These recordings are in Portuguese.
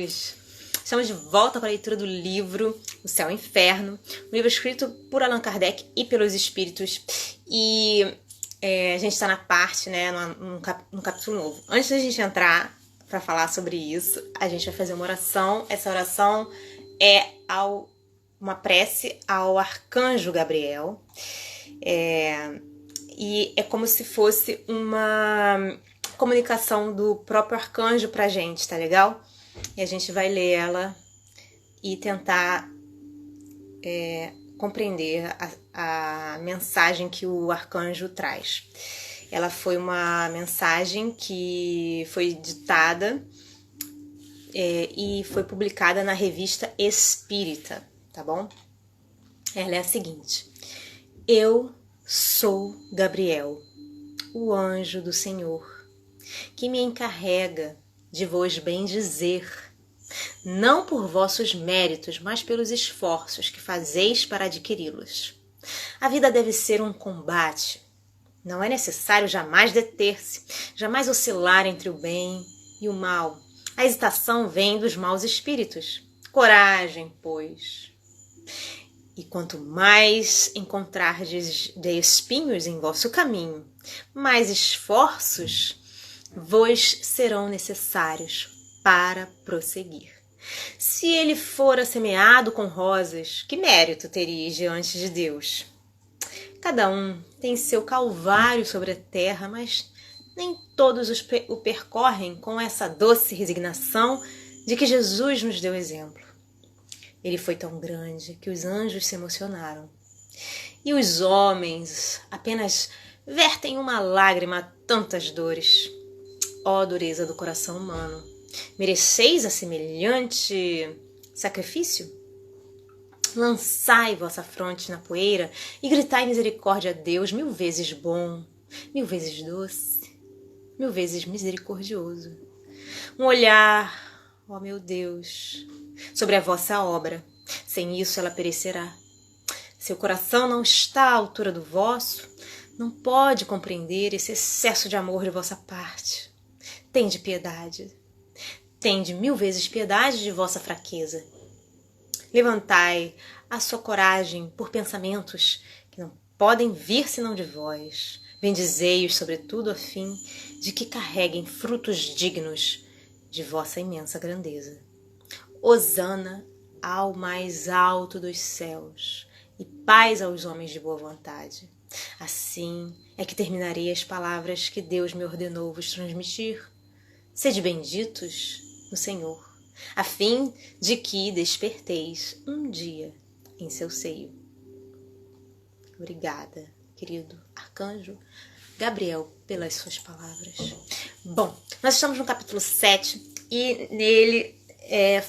Estamos de volta com a leitura do livro O Céu e o Inferno, um livro escrito por Allan Kardec e pelos Espíritos. E a gente está na parte, né, num capítulo novo. Antes da gente entrar para falar sobre isso, a gente vai fazer uma oração. Essa oração é uma prece ao Arcanjo Gabriel. E é como se fosse uma comunicação do próprio arcanjo pra gente, tá legal? E a gente vai ler ela e tentar compreender a mensagem que o arcanjo traz. Ela foi uma mensagem que foi ditada e foi publicada na revista Espírita, tá bom? Ela é a seguinte: eu sou Gabriel, o anjo do Senhor, que me encarrega de vos bendizer, não por vossos méritos, mas pelos esforços que fazeis para adquiri-los. A vida deve ser um combate. Não é necessário jamais deter-se, jamais oscilar entre o bem e o mal. A hesitação vem dos maus espíritos. Coragem, pois. E quanto mais encontrardes de espinhos em vosso caminho, mais esforços vos serão necessários para prosseguir. Se ele fora semeado com rosas, que mérito teríeis diante de Deus? Cada um tem seu calvário sobre a terra, mas nem todos o percorrem com essa doce resignação de que Jesus nos deu exemplo. Ele foi tão grande que os anjos se emocionaram. E os homens apenas vertem uma lágrima a tantas dores. Ó dureza do coração humano, mereceis a semelhante sacrifício? Lançai vossa fronte na poeira e gritai misericórdia a Deus, 1000 vezes bom, 1000 vezes doce, 1000 vezes misericordioso. Um olhar, ó meu Deus, sobre a vossa obra, sem isso ela perecerá. Seu coração não está à altura do vosso, não pode compreender esse excesso de amor de vossa parte. Tende piedade, tende 1000 vezes piedade de vossa fraqueza. Levantai a sua coragem por pensamentos que não podem vir senão de vós. Bendizei-os, sobretudo, a fim de que carreguem frutos dignos de vossa imensa grandeza. Hosana ao mais alto dos céus e paz aos homens de boa vontade. Assim é que terminarei as palavras que Deus me ordenou vos transmitir. Sede benditos no Senhor, a fim de que desperteis um dia em seu seio. Obrigada, querido arcanjo Gabriel, pelas suas palavras. Bom, nós estamos no capítulo 7 e nele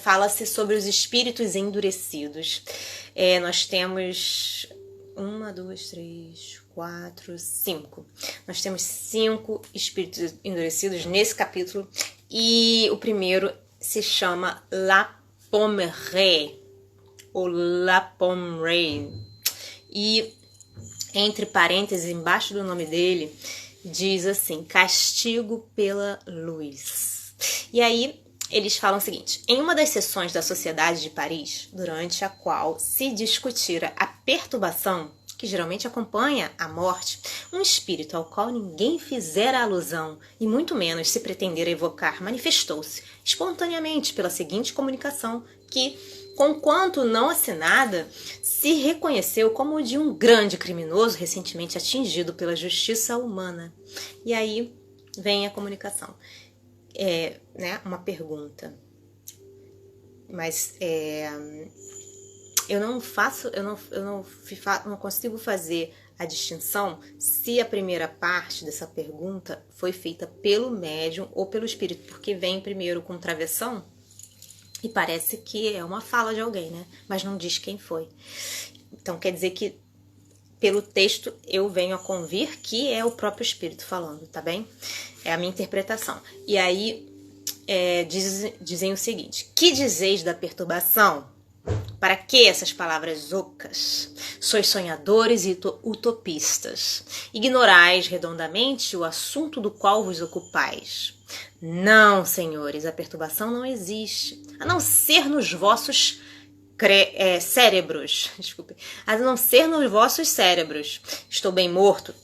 fala-se sobre os espíritos endurecidos. Nós temos 1, 2, 3, 4, 5. Nós temos 5 espíritos endurecidos nesse capítulo e o primeiro se chama La Pommeraye ou La Pommeraye. E entre parênteses, embaixo do nome dele, diz assim: castigo pela luz. E aí eles falam o seguinte: em uma das sessões da Sociedade de Paris, durante a qual se discutira a perturbação que geralmente acompanha a morte, um espírito ao qual ninguém fizera alusão e muito menos se pretendera evocar, manifestou-se espontaneamente pela seguinte comunicação que, conquanto não assinada, se reconheceu como de um grande criminoso recentemente atingido pela justiça humana. E aí vem a comunicação. Uma pergunta. Mas eu não consigo fazer a distinção se a primeira parte dessa pergunta foi feita pelo médium ou pelo espírito, porque vem primeiro com travessão e parece que é uma fala de alguém, né? Mas não diz quem foi. Então quer dizer que pelo texto eu venho a convir que é o próprio espírito falando, tá bem? É a minha interpretação. E aí dizem o seguinte: que dizeis da perturbação? Para que essas palavras ocas? Sois sonhadores e utopistas. Ignorais redondamente o assunto do qual vos ocupais. Não, senhores, a perturbação não existe, a não ser nos vossos cérebros. Desculpe. A não ser nos vossos cérebros. Estou bem morto.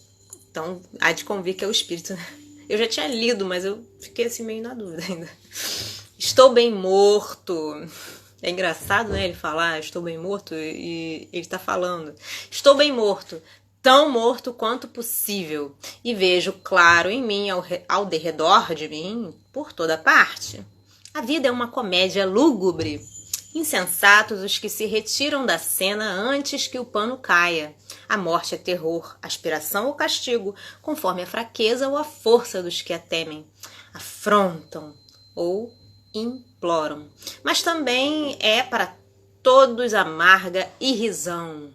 Então, há de convir que é o espírito, né? Eu já tinha lido, mas eu fiquei assim meio na dúvida ainda. Estou bem morto. É engraçado, né? Ele falar, estou bem morto, e ele tá falando. Estou bem morto, tão morto quanto possível. E vejo claro em mim, ao derredor de mim, por toda parte. A vida é uma comédia lúgubre. Insensatos os que se retiram da cena antes que o pano caia. A morte é terror, aspiração ou castigo, conforme a fraqueza ou a força dos que a temem. Afrontam ou imploram. Mas também é para todos amarga e risão.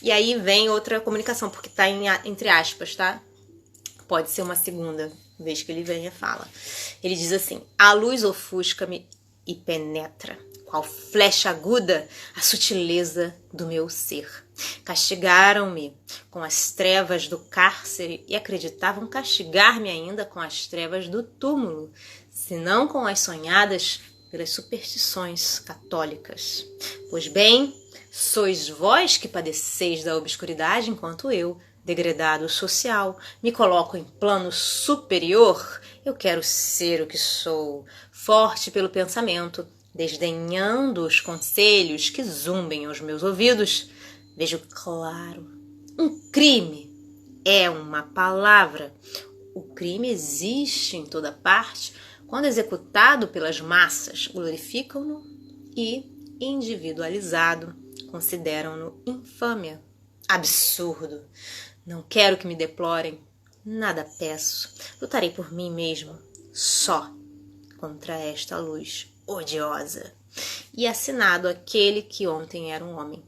E aí vem outra comunicação, porque está entre aspas, tá? Pode ser uma segunda vez que ele vem e fala. Ele diz assim: a luz ofusca-me e penetra, qual flecha aguda, a sutileza do meu ser. Castigaram-me com as trevas do cárcere e acreditavam castigar-me ainda com as trevas do túmulo, se não com as sonhadas pelas superstições católicas. Pois bem, sois vós que padeceis da obscuridade, enquanto eu, degradado social, me coloco em plano superior. Eu quero ser o que sou, forte pelo pensamento, desdenhando os conselhos que zumbem aos meus ouvidos. Vejo claro, um crime é uma palavra. O crime existe em toda parte. Quando executado pelas massas, glorificam-no e, individualizado, consideram-no infâmia. Absurdo. Não quero que me deplorem. Nada peço. Lutarei por mim mesmo, só, contra esta luz odiosa. E assinado aquele que ontem era um homem.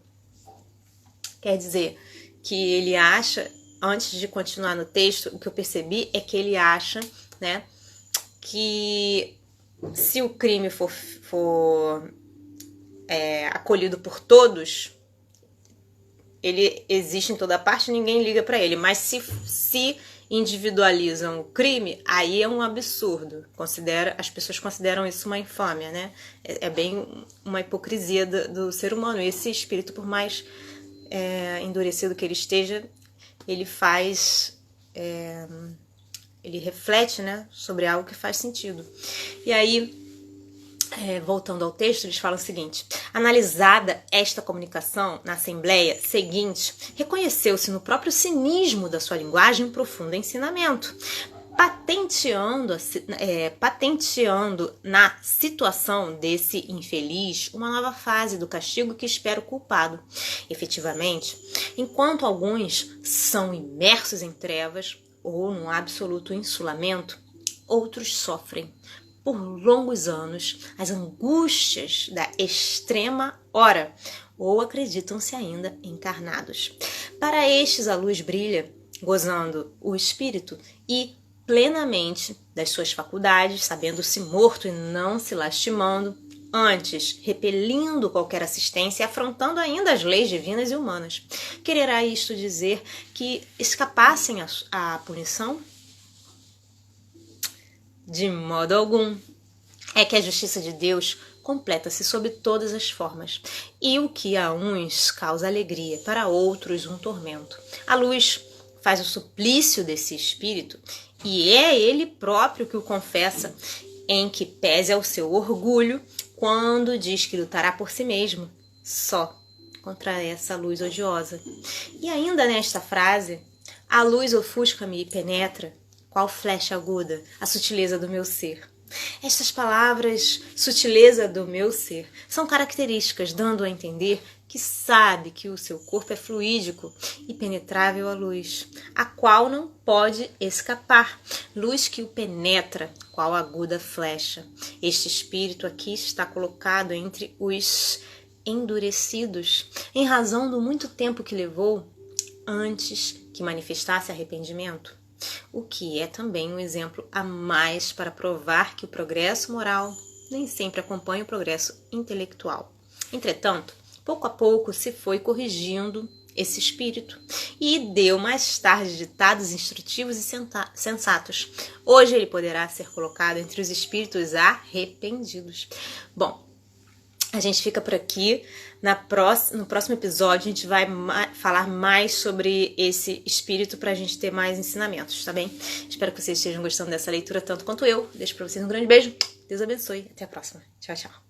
Quer dizer que ele acha, antes de continuar no texto, o que eu percebi é que ele acha, né, que se o crime for acolhido por todos, ele existe em toda parte, ninguém liga para ele. Mas se individualizam o crime, aí é um absurdo. As pessoas consideram isso uma infâmia, né? É bem uma hipocrisia do ser humano. E esse espírito, por mais endurecido que ele esteja, ele faz... ele reflete, né, sobre algo que faz sentido. E aí, voltando ao texto, eles falam o seguinte: analisada esta comunicação na assembleia seguinte, reconheceu-se no próprio cinismo da sua linguagem um profundo ensinamento, patenteando na situação desse infeliz uma nova fase do castigo que espera o culpado. Efetivamente, enquanto alguns são imersos em trevas ou num absoluto insulamento, outros sofrem por longos anos as angústias da extrema hora, ou acreditam-se ainda encarnados. Para estes a luz brilha, gozando o espírito e plenamente das suas faculdades, sabendo-se morto e não se lastimando, antes repelindo qualquer assistência e afrontando ainda as leis divinas e humanas. Quererá isto dizer que escapassem à punição? De modo algum. É que a justiça de Deus completa-se sob todas as formas, e o que a uns causa alegria, para outros um tormento. A luz faz o suplício desse espírito, e é ele próprio que o confessa, em que pese ao seu orgulho, quando diz que lutará por si mesmo, só, contra essa luz odiosa. E ainda nesta frase, a luz ofusca-me e penetra, qual flecha aguda, a sutileza do meu ser. Estas palavras, sutileza do meu ser, são características, dando a entender que sabe que o seu corpo é fluídico e penetrável à luz, a qual não pode escapar, luz que o penetra, qual aguda flecha. Este espírito aqui está colocado entre os endurecidos, em razão do muito tempo que levou antes que manifestasse arrependimento. O que é também um exemplo a mais para provar que o progresso moral nem sempre acompanha o progresso intelectual. Entretanto, pouco a pouco se foi corrigindo esse espírito, e deu mais tarde ditados instrutivos e sensatos. Hoje ele poderá ser colocado entre os espíritos arrependidos. Bom, a gente fica por aqui. No próximo episódio a gente vai falar mais sobre esse espírito para a gente ter mais ensinamentos, tá bem? Espero que vocês estejam gostando dessa leitura tanto quanto eu. Deixo para vocês um grande beijo. Deus abençoe. Até a próxima. Tchau, tchau.